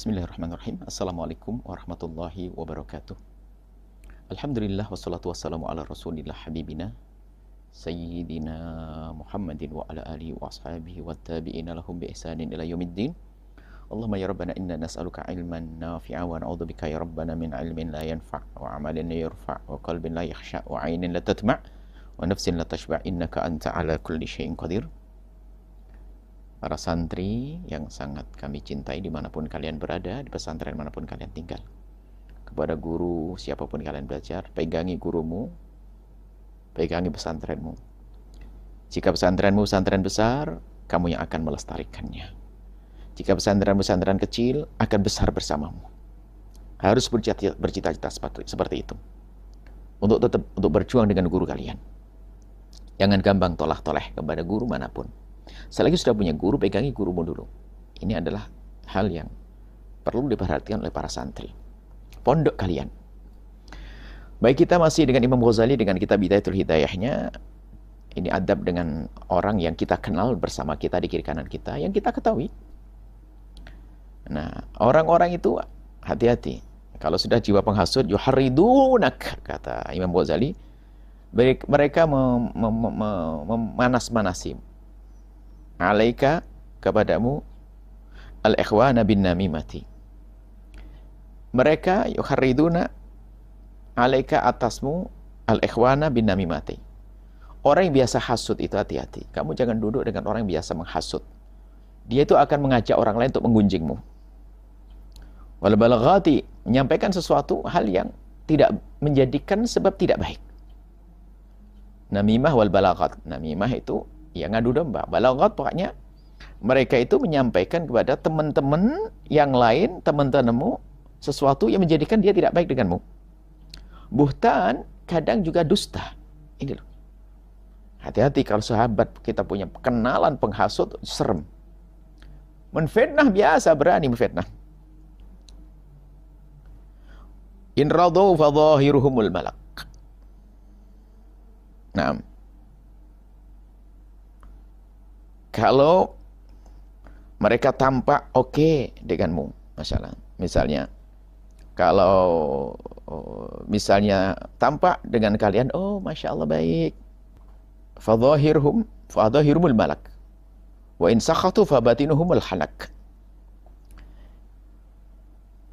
Bismillahirrahmanirrahim. Assalamualaikum warahmatullahi wabarakatuh. Alhamdulillah wassalatu wassalamu ala rasulillah habibina Sayyidina Muhammadin wa ala alihi wa ashabihi wa tabi'ina lahum bi ihsanin ila yaumiddin. Allahumma ya Rabbana inna nas'aluka ilman nafi'a wa na'udzubika ya Rabbana min ilmin la yanfa' wa amalin la yarfa' wa qalbin la yakhsha' wa 'ainin la tatma' wa nafsin la tashba' innaka anta ala kulli syai'in qadir. Para santri yang sangat kami cintai dimanapun kalian berada, di pesantren manapun kalian tinggal. Kepada guru, siapapun kalian belajar, pegangi gurumu, pegangi pesantrenmu. Jika pesantrenmu pesantren besar, kamu yang akan melestarikannya. Jika pesantren-pesantren kecil, akan besar bersamamu. Harus bercita-cita seperti itu. Untuk berjuang dengan guru kalian. Jangan gampang toleh-toleh kepada guru manapun. Selagi sudah punya guru, pegangi gurumu dulu. Ini adalah hal yang perlu diperhatikan oleh para santri. Pondok kalian. Baik, kita masih dengan Imam Ghazali dengan kitab Bidayatul Hidayahnya. Ini adab dengan orang yang kita kenal bersama kita di kiri kanan kita, yang kita ketahui. Nah, orang-orang itu hati-hati. Kalau sudah jiwa penghasut, yuharridunak, kata Imam Ghazali. Mereka memanas-manasi. Alaika, kepadamu, al-ikhwana bin namimati. Mereka yuharriduna alaika, atasmu, al-ikhwana bin namimati. Orang yang biasa hasut itu hati-hati. Kamu jangan duduk dengan orang yang biasa menghasut. Dia itu akan mengajak orang lain untuk menggunjingmu. Wal balaghati, menyampaikan sesuatu hal yang tidak menjadikan sebab tidak baik. Namimah wal balaghat. Namimah itu yang ngadu domba. Balaghat pokoknya mereka itu menyampaikan kepada teman-teman yang lain, teman-temanmu, sesuatu yang menjadikan dia tidak baik denganmu. Buhtan kadang juga dusta. Ini loh. Hati-hati kalau sahabat kita punya kenalan penghasut, serem. Menfitnah biasa, berani menfitnah. In radau fa dhahiruhumul malak. Naam. Kalau mereka tampak oke denganmu, misalnya, kalau misalnya tampak dengan kalian, oh masya Allah baik, fadhahirhumul malak, wa in sakhatu fabatinuhumul halak.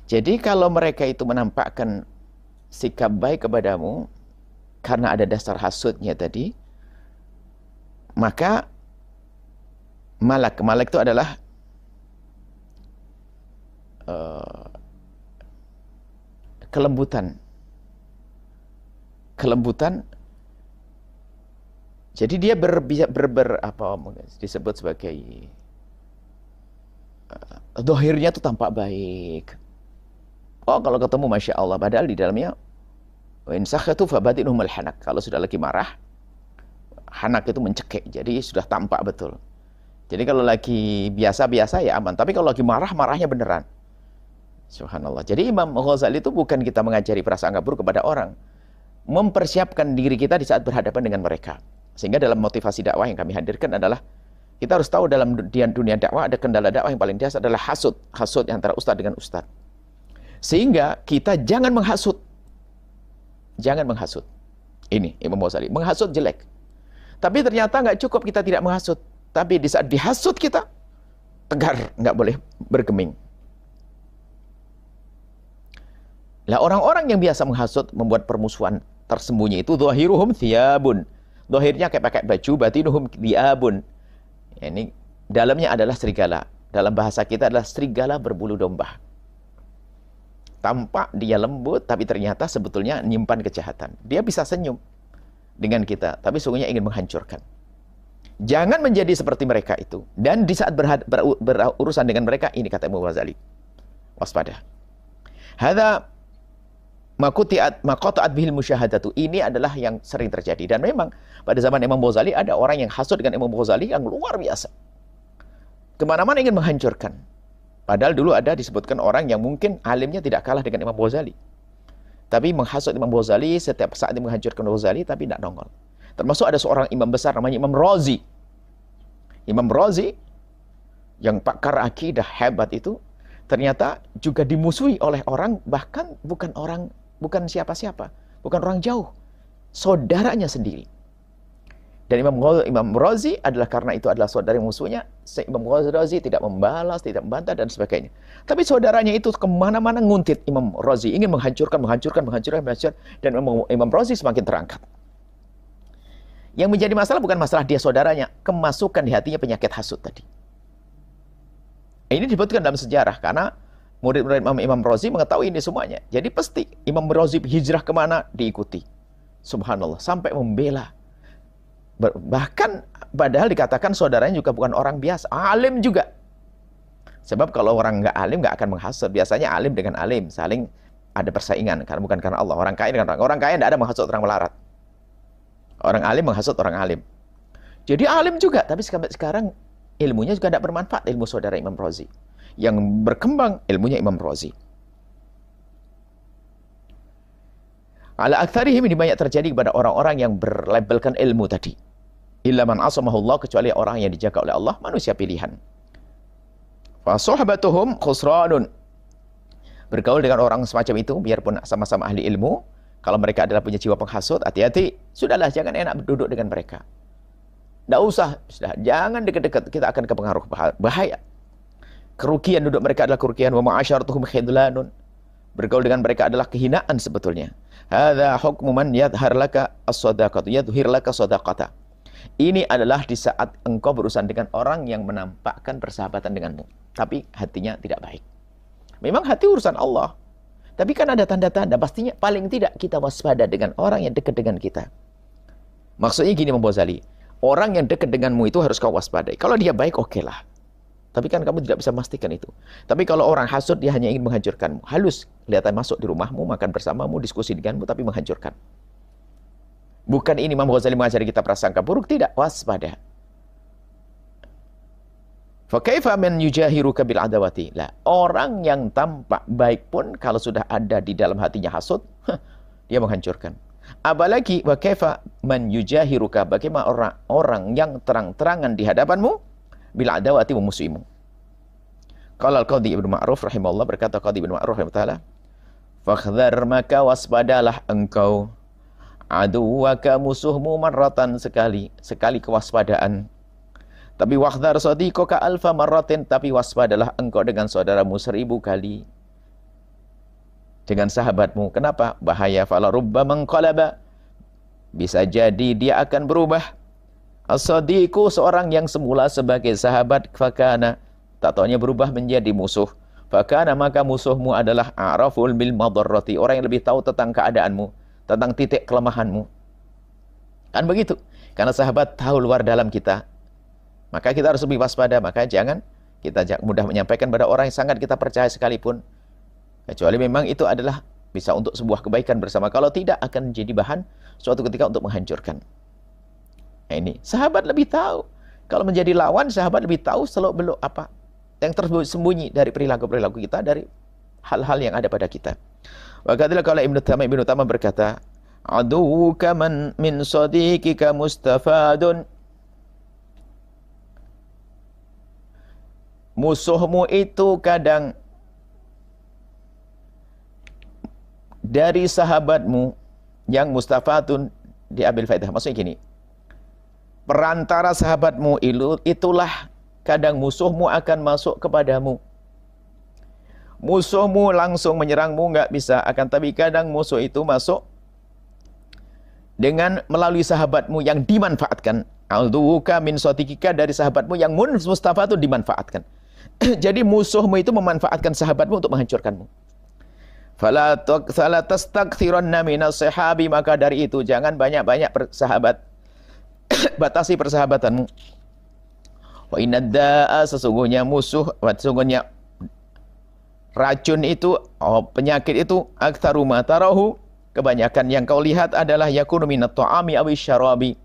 Jadi kalau mereka itu menampakkan sikap baik kepadamu karena ada dasar hasutnya tadi, maka Malak itu adalah kelembutan. Jadi dia disebut sebagai dohirnya itu tampak baik. Oh, kalau ketemu masya Allah, padahal di dalamnya insakatu fabatinuhumul hanak. Kalau sudah lagi marah, hanak itu mencekik. Jadi sudah tampak betul. Jadi kalau lagi biasa-biasa ya aman. Tapi kalau lagi marah, marahnya beneran. Subhanallah. Jadi Imam Ghazali itu bukan kita mengajari prasangka buruk kepada orang. Mempersiapkan diri kita di saat berhadapan dengan mereka. Sehingga dalam motivasi dakwah yang kami hadirkan adalah, kita harus tahu dalam dunia dakwah ada kendala dakwah yang paling dasar adalah hasut. Hasut antara ustadz dengan ustadz. Sehingga kita jangan menghasut. Jangan menghasut. Ini Imam Ghazali. Menghasut jelek. Tapi ternyata nggak cukup kita tidak menghasut. Tapi di saat dihasut kita, tegar, nggak boleh bergeming. Lah orang-orang yang biasa menghasut, membuat permusuhan tersembunyi itu, dhahiruhum thiyabun. Dhahirnya kayak pakai baju, batinuhum thiyabun. Ya, ini dalamnya adalah serigala. Dalam bahasa kita adalah serigala berbulu domba. Tampak dia lembut, tapi ternyata sebetulnya nyimpan kejahatan. Dia bisa senyum dengan kita, tapi sungguhnya ingin menghancurkan. Jangan menjadi seperti mereka itu. Dan di saat berurusan dengan mereka, ini kata Imam Ghazali, waspada. Hadza maqata'at bihil musyahadatu. Ini adalah yang sering terjadi. Dan memang pada zaman Imam Ghazali ada orang yang hasud dengan Imam Ghazali yang luar biasa. Kemana-mana ingin menghancurkan. Padahal dulu ada disebutkan orang yang mungkin alimnya tidak kalah dengan Imam Ghazali. Tapi menghasut Imam Ghazali, setiap saat menghancurkan Ghazali, tapi tidak nongol. Termasuk ada seorang imam besar namanya Imam Razi. Imam Razi yang pakar akidah hebat itu, ternyata juga dimusuhi oleh orang, bahkan bukan siapa-siapa, bukan orang jauh, saudaranya sendiri. Dan Imam Razi adalah karena itu adalah saudara musuhnya, Imam Razi tidak membalas, tidak membantah dan sebagainya. Tapi saudaranya itu kemana-mana nguntit Imam Razi, ingin menghancurkan, dan Imam Razi semakin terangkat. Yang menjadi masalah bukan masalah dia saudaranya, kemasukan di hatinya penyakit hasud tadi. Ini disebutkan dalam sejarah karena murid-murid Imam Razi mengetahui ini semuanya. Jadi pasti Imam Razi hijrah kemana diikuti. Subhanallah, sampai membela. Bahkan padahal dikatakan saudaranya juga bukan orang biasa, alim juga. Sebab kalau orang nggak alim nggak akan menghasut. Biasanya alim dengan alim saling ada persaingan, karena bukan karena Allah. Orang kaya dengan orang kaya tidak ada menghasut orang melarat. Orang alim menghasut orang alim. Jadi alim juga, tapi sekarang ilmunya juga tidak bermanfaat, ilmu saudara Imam Razi. Yang berkembang ilmunya Imam Razi. Ala aktsarihim, ini banyak terjadi kepada orang-orang yang berlabelkan ilmu tadi. Illa man asamahullah, kecuali orang yang dijaga oleh Allah, manusia pilihan. Fa sohbatuhum khusranun. Bergaul dengan orang semacam itu, biarpun sama-sama ahli ilmu, kalau mereka adalah punya jiwa penghasut, hati-hati. Sudahlah, jangan enak duduk dengan mereka. Tidak usah, sudah, jangan dekat-dekat, kita akan kepengaruh bahaya. Kerugian duduk mereka adalah kerugian. Wa ma'asyaratuhum khidlanun. Bergaul dengan mereka adalah kehinaan sebetulnya. Hadza hukmu man yadhhar laka as-shadaqatu, yadhhir laka shadaqata. Ini adalah di saat engkau berurusan dengan orang yang menampakkan persahabatan denganmu, tapi hatinya tidak baik. Memang hati urusan Allah, tapi kan ada tanda-tanda, pastinya paling tidak kita waspada dengan orang yang dekat dengan kita. Maksudnya gini Imam Ghazali, orang yang dekat denganmu itu harus kau waspadai. Kalau dia baik, oke lah. Tapi kan kamu tidak bisa memastikan itu. Tapi kalau orang hasud, dia hanya ingin menghancurkanmu. Halus, kelihatan masuk di rumahmu, makan bersamamu, diskusi denganmu, tapi menghancurkan. Bukan ini Imam Ghazali mengajari kita prasangka buruk, tidak, waspada. Fa kaifa man yujahiruka bil adawati? Lah, orang yang tampak baik pun kalau sudah ada di dalam hatinya hasud, dia menghancurkan. Apalagi wa kaifa man yujahiruka, bagaimana orang yang terang-terangan di hadapanmu bil adawati, memusuhimu. Qala al-Qadhi Ibnu Ma'ruf rahimahullah, berkata Qadhi Ibnu Ma'ruf rahimahullah, fakhdhar, maka waspadalah engkau, aduwaka, musuhmu, marratan, sekali kewaspadaan. Tapi wakhdar sadiqaka alfa marratin, tapi waspadalah engkau dengan saudaramu 1000 kali. Dengan sahabatmu. Kenapa? Bahaya. Fala rubba manqalaba, bisa jadi dia akan berubah. As-sadiqu, seorang yang semula sebagai sahabat, fakana, tak taunya berubah menjadi musuh. Fakana, maka musuhmu adalah a'raful bil madarrati, orang yang lebih tahu tentang keadaanmu, tentang titik kelemahanmu. Kan begitu. Karena sahabat tahu luar dalam kita, maka kita harus lebih waspada. Maka jangan kita mudah menyampaikan pada orang yang sangat kita percaya sekalipun, kecuali memang itu adalah bisa untuk sebuah kebaikan bersama. Kalau tidak, akan menjadi bahan suatu ketika untuk menghancurkan. Nah, ini sahabat lebih tahu. Kalau menjadi lawan, sahabat lebih tahu belum apa yang tersembunyi dari perilaku-perilaku kita, dari hal-hal yang ada pada kita. Wakatilah kalau Ibnu Tamam berkata, aduwuka man min sadiqika mustafadun. Musuhmu itu kadang dari sahabatmu yang mustafadun, diambil faedah. Maksudnya gini, perantara sahabatmu itulah kadang musuhmu akan masuk kepadamu. Musuhmu langsung menyerangmu nggak bisa, akan tapi kadang musuh itu masuk dengan melalui sahabatmu yang dimanfaatkan. Alduka min sotikika, dari sahabatmu yang mustafa itu dimanfaatkan. Jadi musuhmu itu memanfaatkan sahabatmu untuk menghancurkanmu. Fala tastakthiranna minas sahabi, maka dari itu jangan banyak-banyak sahabat. Batasi persahabatanmu. Wa inad da'a, sesungguhnya musuh, sesungguhnya racun itu, penyakit itu, aktsaru ma tarahu, kebanyakan yang kau lihat adalah yakunu minat ta'ami awi syarabi.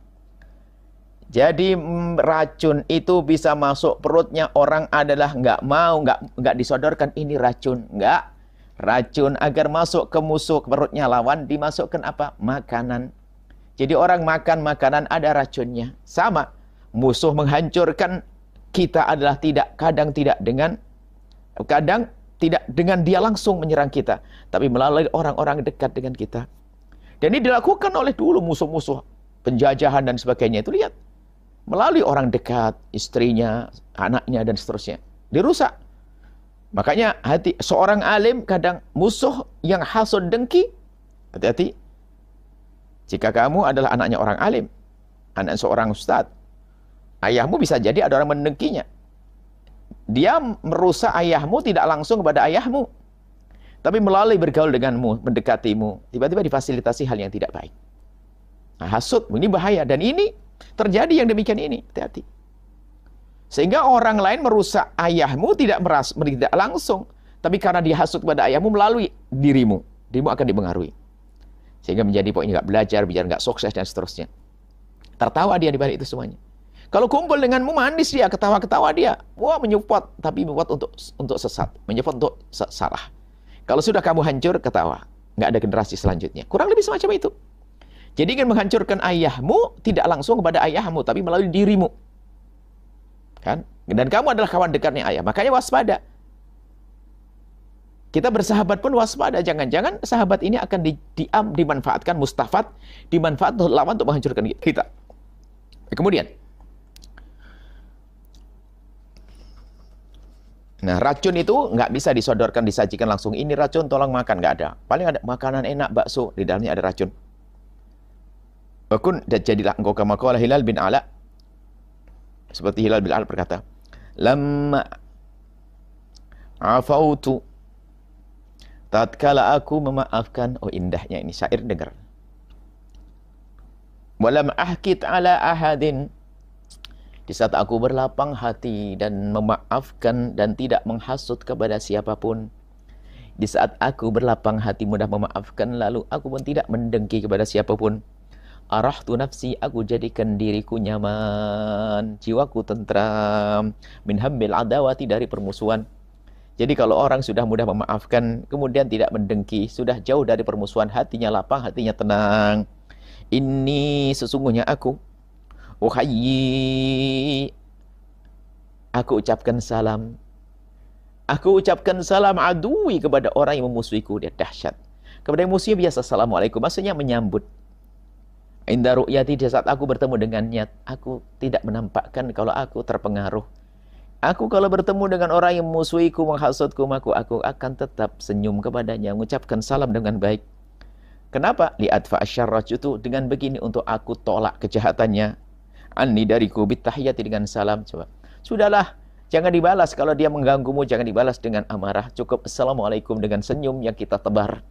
Jadi racun itu bisa masuk perutnya orang adalah nggak disodorkan ini racun, nggak. Racun agar masuk ke musuh, ke perutnya lawan, dimasukkan apa? Makanan. Jadi orang makan makanan ada racunnya. Sama, musuh menghancurkan kita adalah kadang tidak tidak dengan dia langsung menyerang kita, tapi melalui orang-orang dekat dengan kita. Dan ini dilakukan oleh dulu musuh-musuh penjajahan dan sebagainya. Itu lihat, melalui orang dekat, istrinya, anaknya, dan seterusnya. Dirusak. Makanya hati seorang alim kadang musuh yang hasud dengki, hati-hati. Jika kamu adalah anaknya orang alim, anak seorang ustadz, ayahmu bisa jadi ada orang mendengkinya. Dia merusak ayahmu tidak langsung kepada ayahmu, tapi melalui bergaul denganmu, mendekatimu, tiba-tiba difasilitasi hal yang tidak baik. Nah, hasud, ini bahaya. Dan ini terjadi yang demikian ini, hati-hati. Sehingga orang lain merusak ayahmu tidak langsung, tapi karena dia hasud kepada ayahmu melalui dirimu akan dipengaruhi. Sehingga menjadi pokoknya nggak belajar, biar nggak sukses dan seterusnya. Tertawa dia di balik itu semuanya. Kalau kumpul denganmu manis dia, ketawa-ketawa dia, wah menyupport, tapi menyupport untuk sesat, menyupport untuk salah. Kalau sudah kamu hancur, ketawa, nggak ada generasi selanjutnya. Kurang lebih semacam itu. Jadi ingin menghancurkan ayahmu tidak langsung kepada ayahmu, tapi melalui dirimu. Kan? Dan kamu adalah kawan dekatnya ayah, makanya waspada. Kita bersahabat pun waspada, jangan-jangan sahabat ini akan dimanfaatkan, mustafat, dimanfaatkan lawan untuk menghancurkan kita. Kemudian, nah racun itu nggak bisa disodorkan, disajikan langsung. Ini racun, tolong makan, nggak ada. Paling ada makanan enak, bakso, di dalamnya ada racun. Bakun, dan jadilah engkau kama qala Hilal bin Ala. Seperti Hilal bin Ala berkata, lamma afautu, tatkala aku memaafkan. Oh indahnya ini syair, dengar. Walam ahkit ala ahadin, di saat aku berlapang hati dan memaafkan dan tidak menghasut kepada siapapun. Di saat aku berlapang hati mudah memaafkan, lalu aku pun tidak mendengki kepada siapapun. Arahtu nafsi, aku jadikan diriku nyaman, jiwaku tentram, min hambil adawati, dari permusuhan. Jadi kalau orang sudah mudah memaafkan, kemudian tidak mendengki, sudah jauh dari permusuhan, hatinya lapang, hatinya tenang. Ini sesungguhnya aku, uhayyi, aku ucapkan salam. Aku ucapkan salam adui kepada orang yang memusuhiku. Dia dahsyat. Kepada yang musuhnya biasa assalamualaikum, maksudnya menyambut. Inda ru'yati, di saat aku bertemu dengannya, aku tidak menampakkan kalau aku terpengaruh. Aku kalau bertemu dengan orang yang memusuhiku, menghasutku, aku akan tetap senyum kepadanya, mengucapkan salam dengan baik. Kenapa? Li'adfa asyarraj, itu dengan begini untuk aku tolak kejahatannya. Anni, dariku, bitahiyati, dengan salam. Coba. Sudahlah, jangan dibalas. Kalau dia mengganggumu, jangan dibalas dengan amarah. Cukup assalamualaikum dengan senyum yang kita tebar.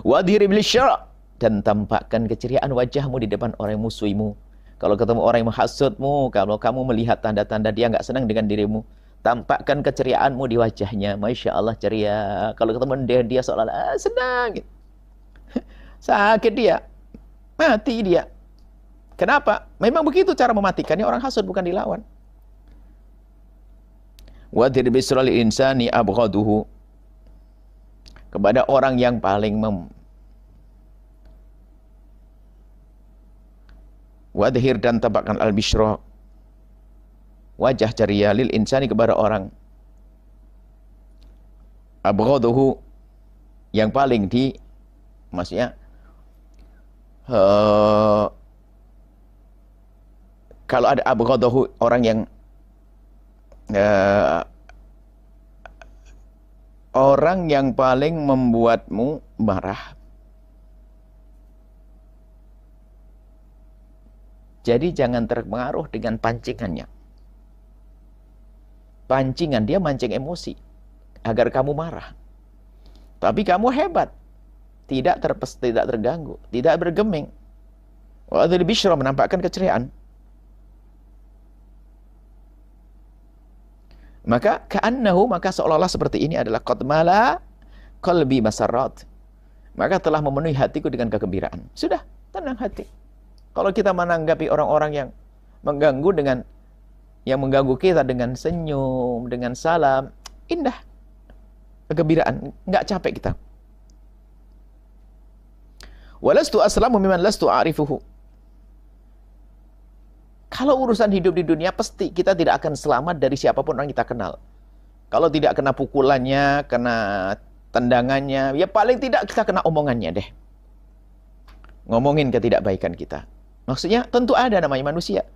Wadhiri bil syara', dan tampakkan keceriaan wajahmu di depan orang yang musuhimu. Kalau ketemu orang yang menghasutmu, kalau kamu melihat tanda-tanda dia nggak senang dengan dirimu, tampakkan keceriaanmu di wajahnya. Masya Allah, ceria. Kalau ketemu dia seolah-olah senang. Sakit dia, mati dia. Kenapa? Memang begitu cara mematikannya. Orang hasud bukan dilawan. Wadir bisrul insani abghaduhu, kepada orang yang paling wadhir, dan tampakkan al-bishra, wajah ceria, lil insani, kepada orang, abghaduhu, yang paling maksudnya kalau ada abghadahu, orang yang paling membuatmu marah. Jadi jangan terpengaruh dengan pancingannya. Pancingan dia mancing emosi agar kamu marah. Tapi kamu hebat, tidak terganggu, tidak bergeming. Wadhil bishra, menampakkan keceriaan. Maka ka'annahu, maka seolah-olah seperti ini adalah qad mala qalbi masarrat, maka telah memenuhi hatiku dengan kegembiraan. Sudah, tenang hati. Kalau kita menanggapi orang-orang yang mengganggu kita dengan senyum, dengan salam, indah, kegembiraan, nggak capek kita. Walastu aslamu mimman lastu a'rifuhu. Kalau urusan hidup di dunia, pasti kita tidak akan selamat dari siapapun orang kita kenal. Kalau tidak kena pukulannya, kena tendangannya, ya paling tidak kita kena omongannya deh. Ngomongin ketidakbaikan kita. Maksudnya tentu ada namanya manusia.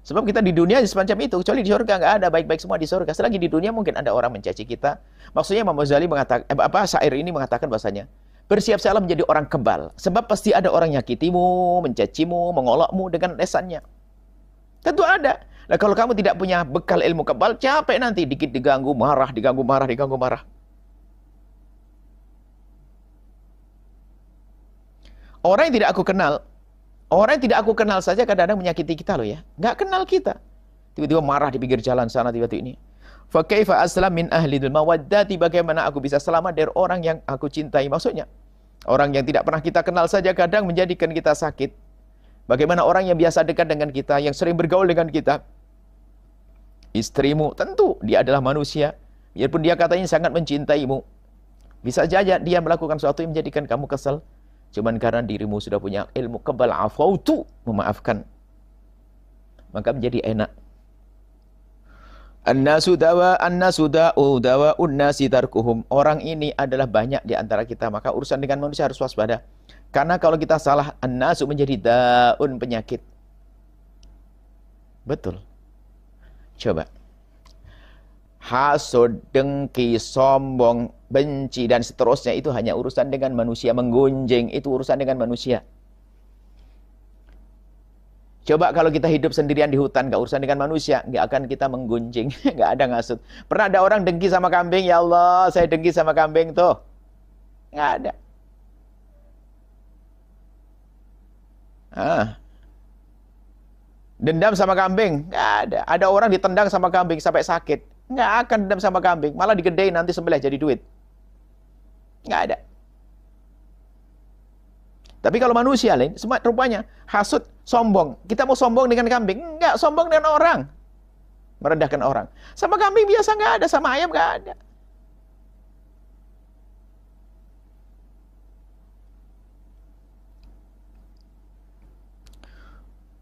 Sebab kita di dunia semacam itu, kecuali di surga nggak ada baik-baik semua di surga. Selagi di dunia mungkin ada orang mencaci kita. Maksudnya Imam Ghazali mengatakan, syair ini mengatakan bahasanya, bersiap-siaplah menjadi orang kebal. Sebab pasti ada orang nyakitimu, mencacimu, mengolokmu dengan lesannya. Tentu ada. Nah, kalau kamu tidak punya bekal ilmu kebal, capek nanti. Dikit diganggu, marah, diganggu, marah, diganggu, marah. Orang yang tidak aku kenal, orang yang tidak aku kenal saja kadang-kadang menyakiti kita loh ya. Nggak kenal kita. Tiba-tiba marah di pinggir jalan sana, tiba-tiba ini. Fa kaifa aslam min ahli dzul mawaddati, bagaimana aku bisa selamat dari orang yang aku cintai? Maksudnya, orang yang tidak pernah kita kenal saja kadang menjadikan kita sakit. Bagaimana orang yang biasa dekat dengan kita, yang sering bergaul dengan kita? Istrimu, tentu dia adalah manusia. Biarpun dia katanya sangat mencintaimu, bisa saja dia melakukan sesuatu yang menjadikan kamu kesal. Cuman karena dirimu sudah punya ilmu kebal, afautu, memaafkan, maka menjadi enak. An-nasu da'u dawa'un nasi tarkuhum. Orang ini adalah banyak di antara kita, maka urusan dengan manusia harus waspada. Karena kalau kita salah, an-nasu menjadi da'un, penyakit. Betul. Coba. Hasud, dengki, sombong, benci, dan seterusnya itu hanya urusan dengan manusia. Menggunjing, itu urusan dengan manusia. Coba kalau kita hidup sendirian di hutan, gak urusan dengan manusia, gak akan kita menggunjing, gak ada ngasut. Pernah ada orang dengki sama kambing, ya Allah, saya dengki sama kambing tuh. Gak ada. Dendam sama kambing, gak ada. Ada orang ditendang sama kambing sampai sakit, gak akan dendam sama kambing, malah digedein nanti sembelih jadi duit. Gak ada. Tapi kalau manusia lain, semua rupanya hasud, sombong. Kita mau sombong dengan kambing? Enggak, sombong dengan orang. Merendahkan orang. Sama kambing biasa nggak ada, sama ayam nggak ada.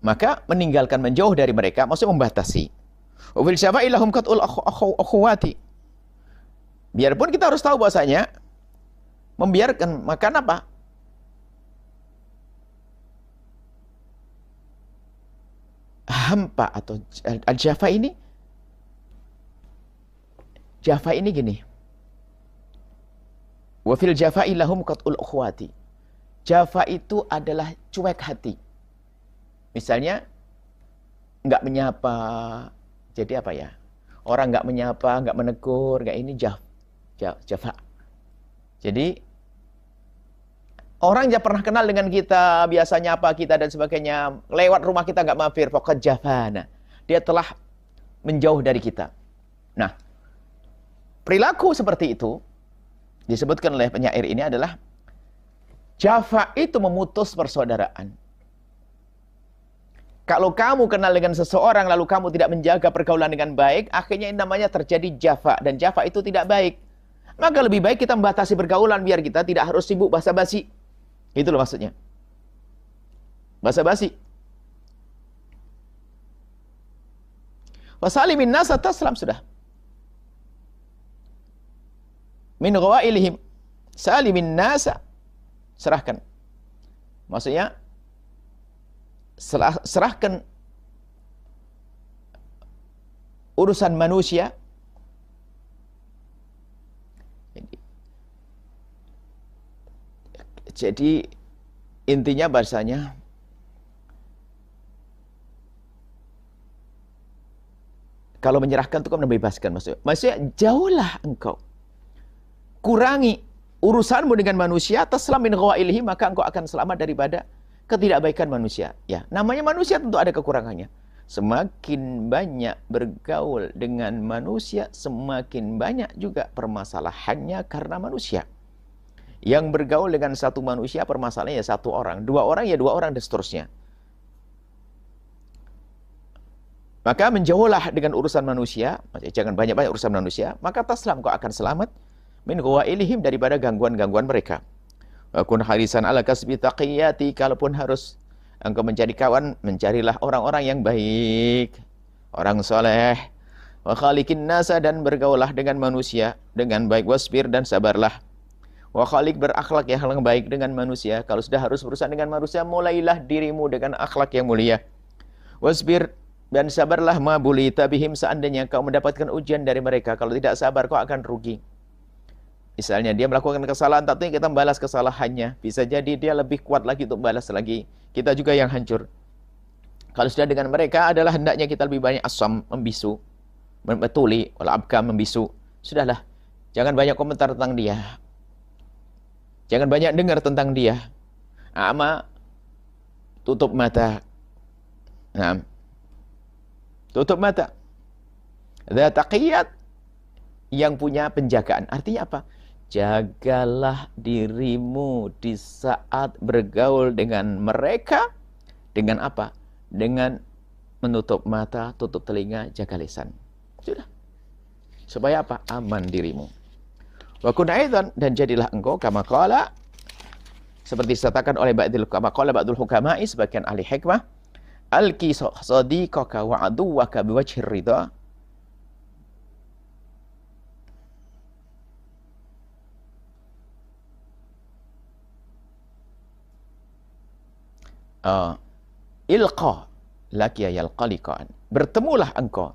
Maka meninggalkan, menjauh dari mereka, maksudnya membatasi. Wa fil syafa'i lahum qat'ul akhwati. Biarpun kita harus tahu bahasanya, membiarkan, makan apa? Hampa atau al-jafa ini, jafa ini gini. Wa fil jafa'i lahum qat'ul akhwati. Jafa itu adalah cuek hati. Misalnya nggak menyapa, jadi apa ya? Orang nggak menyapa, nggak menegur, nggak ini jafa. Jadi orang yang pernah kenal dengan kita, biasanya apa kita dan sebagainya, lewat rumah kita nggak mampir, faqad jafana. Dia telah menjauh dari kita. Nah, perilaku seperti itu disebutkan oleh penyair ini adalah jafa itu memutus persaudaraan. Kalau kamu kenal dengan seseorang lalu kamu tidak menjaga pergaulan dengan baik, akhirnya ini namanya terjadi jafa, dan jafa itu tidak baik. Maka lebih baik kita membatasi pergaulan biar kita tidak harus sibuk basa-basi. Itu loh maksudnya. Basa-basi. Wasalimin nasa taslam, sudah. Min ghawailihim. Salimin nasa. Serahkan. Maksudnya serahkan urusan manusia. Jadi intinya bahasanya kalau menyerahkan itu kan membebaskan, maksudnya jauhlah engkau, kurangi urusanmu dengan manusia, taslam min ghawailihi, maka engkau akan selamat daripada ketidakbaikan manusia. Ya, namanya manusia tentu ada kekurangannya. Semakin banyak bergaul dengan manusia, semakin banyak juga permasalahannya karena manusia. Yang bergaul dengan satu manusia, permasalahannya ya satu orang, dua orang ya dua orang, dan seterusnya. Maka menjauhlah dengan urusan manusia, jangan banyak-banyak urusan manusia, maka taslam, kau akan selamat min ghawailihim, daripada gangguan-gangguan mereka. Wa kun harisan ala kasbi taqiyati, kalaupun harus engkau mencari kawan, mencarilah orang-orang yang baik, orang soleh, Wa khaliqin nasa, dan bergaulah dengan manusia dengan baik. Wasbir, dan sabarlah. Wa khaliq, berakhlak yang baik dengan manusia. Kalau sudah harus berurusan dengan manusia, mulailah dirimu dengan akhlak yang mulia. Wasbir, dan sabarlah, ma bulita bihim, seandainya kau mendapatkan ujian dari mereka. Kalau tidak sabar, kau akan rugi. Misalnya dia melakukan kesalahan, tapi kita membalas kesalahannya. Bisa jadi dia lebih kuat lagi untuk balas lagi. Kita juga yang hancur. Kalau sudah dengan mereka adalah hendaknya kita lebih banyak asam, membisu, membetuli, wal abkam, membisu. Sudahlah, jangan banyak komentar tentang dia. Jangan banyak dengar tentang dia. Ama, tutup mata. Nah, tutup mata. Dzataqiyat, yang punya penjagaan. Artinya apa? Jagalah dirimu di saat bergaul dengan mereka. Dengan apa? Dengan menutup mata, tutup telinga, jaga lisan. Sudah. Supaya apa? Aman dirimu. Wa kun aidan, dan jadilah engkau kama qala, seperti disatakan oleh ba'dul hukama'i, sebagian ahli hikmah, alqi sadiqaka wa aduwaka biwajhir ridha. Ilqa lakiya yalqaliqan, bertemulah engkau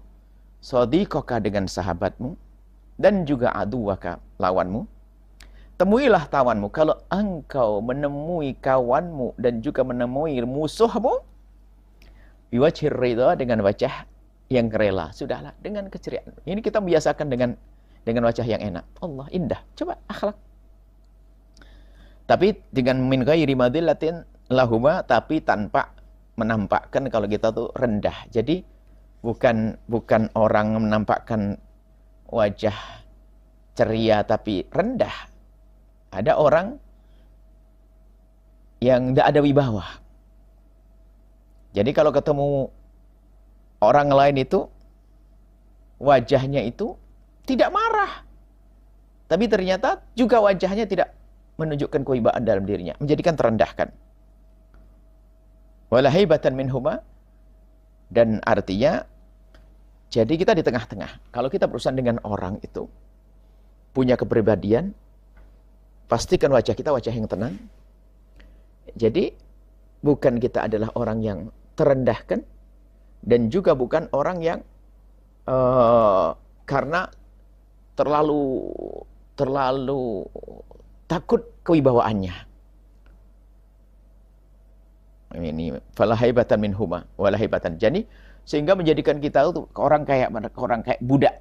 sadiqaka, dengan sahabatmu, dan juga aduwaka, lawanmu. Temuilah tawanmu. Kalau engkau menemui kawanmu dan juga menemui musuhmu, biwajhir ridha, dengan wajah yang rela. Sudahlah, dengan keceriaan. Ini kita biasakan dengan wajah yang enak. Allah, indah. Coba akhlak. Tapi dengan min ghairi madillatin lahuma, tapi tanpa menampakkan kalau kita tuh rendah. Jadi bukan orang menampakkan wajah ceria tapi rendah. Ada orang yang tidak ada wibawa. Jadi kalau ketemu orang lain itu wajahnya itu tidak marah, tapi ternyata juga wajahnya tidak menunjukkan kewibawaan dalam dirinya, menjadikan terendahkan. Wala haibatan minhuma, dan artinya jadi kita di tengah-tengah. Kalau kita berurusan dengan orang itu punya kepribadian, pastikan wajah kita wajah yang tenang. Jadi bukan kita adalah orang yang terendahkan, dan juga bukan orang yang karena terlalu takut kewibawaannya. Ini fala haibatan minhuma wala haibatan. Jadi sehingga menjadikan kita itu orang kayak budak.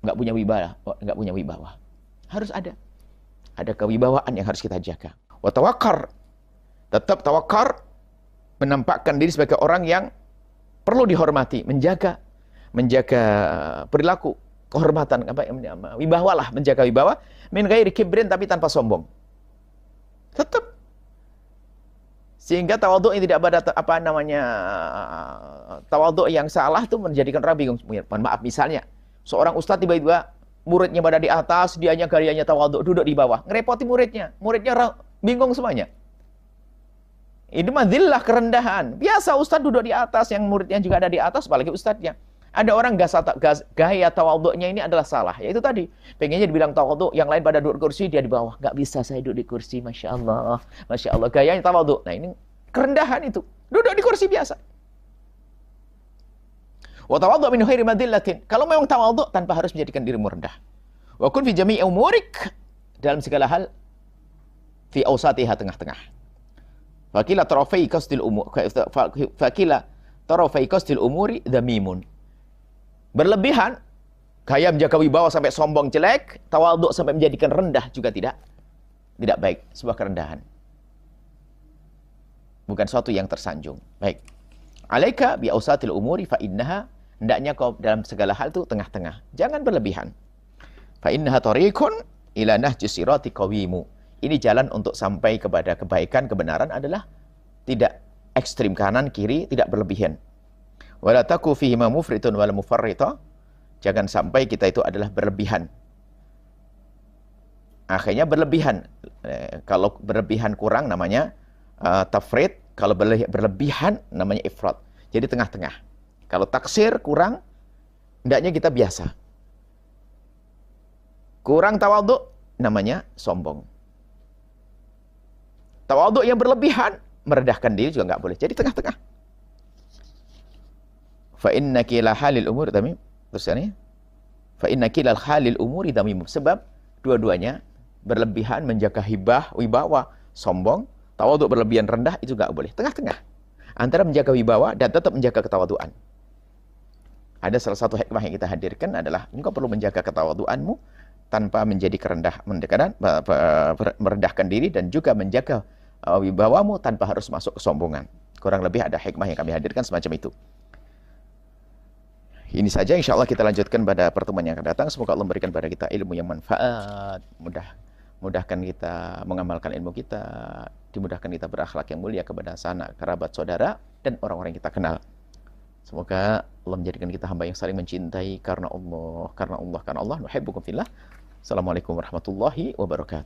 Enggak punya wibawa. Harus ada kewibawaan yang harus kita jaga. Wa tawakkar. Tetap tawakkar, menampakkan diri sebagai orang yang perlu dihormati, menjaga perilaku, kehormatan, wibawalah, menjaga wibawa, min ghairi kibrin, tapi tanpa sombong. Tetap. Sehingga tawadhu yang tidak pada tawadhu yang salah itu menjadikan orang bingung. Mohon maaf, misalnya seorang ustadz tiba-tiba muridnya pada di atas, dianya gayanya tawadhu, duduk di bawah, ngerepoti muridnya bingung semuanya. Ini madillah, kerendahan. Biasa ustadz duduk di atas, yang muridnya juga ada di atas, apalagi ustadznya. Ada orang gaya tawadhu'nya ini adalah salah. Yaitu tadi, pengennya dibilang tawadhu, yang lain pada duduk di kursi, dia di bawah. Nggak bisa saya duduk di kursi, Masya Allah. Masya Allah, gayanya tawadhu. Nah ini kerendahan itu. Duduk di kursi biasa. Wa tawadhu' min khairi madillatin. Kalau memang tawadhu, tanpa harus menjadikan dirimu rendah. Wa kun fi jami'i umurik, dalam segala hal, fi awsatiha, tengah-tengah. Fakila tarafai qasdil umuri dhamimun. Berlebihan, gaya menjaga wibawa sampai sombong jelek, tawadhu sampai menjadikan rendah juga tidak baik, sebuah kerendahan. Bukan suatu yang tersanjung. Baik. Alaika bi ausatil umuri fa innaha, hendaknya kau dalam segala hal itu tengah-tengah. Jangan berlebihan. Fa innaha tariqun ila nahjis sirati qawimu. Ini jalan untuk sampai kepada kebaikan, kebenaran adalah tidak ekstrim kanan kiri, tidak berlebihan. Wala taku fihi ma mufritun wala mufarrita. Jangan sampai kita itu adalah berlebihan. Akhirnya berlebihan. Kalau berlebihan kurang namanya tafrid, kalau berlebihan namanya ifrat. Jadi tengah-tengah. Kalau taksir kurang Hendaknya kita biasa. Kurang tawaduk namanya sombong. Tawaduk yang berlebihan, merendahkan diri juga nggak boleh. Jadi tengah-tengah. Fa innaki la halil umur tamim. Terusannya. Fa innaki la halil umuri tamim. Sebab dua-duanya berlebihan menjaga hibah, wibawa, sombong, tawaduk berlebihan rendah itu nggak boleh. Tengah-tengah. Antara menjaga wibawa dan tetap menjaga ketawaduan. Ada salah satu hikmah yang kita hadirkan adalah engkau perlu menjaga ketawaduanmu tanpa menjadi merendahkan diri dan juga menjaga wibawamu tanpa harus masuk kesombongan. Kurang lebih ada hikmah yang kami hadirkan semacam itu. Ini saja, insya Allah kita lanjutkan pada pertemuan yang akan datang. Semoga Allah memberikan pada kita ilmu yang manfaat, mudahkan kita mengamalkan ilmu kita, dimudahkan kita berakhlak yang mulia kepada sanak, kerabat, saudara, dan orang-orang yang kita kenal. Semoga Allah menjadikan kita hamba yang saling mencintai karena Allah, karena Allah, karena Allah. Nuhibbukum fillah. Assalamualaikum warahmatullahi wabarakatuh.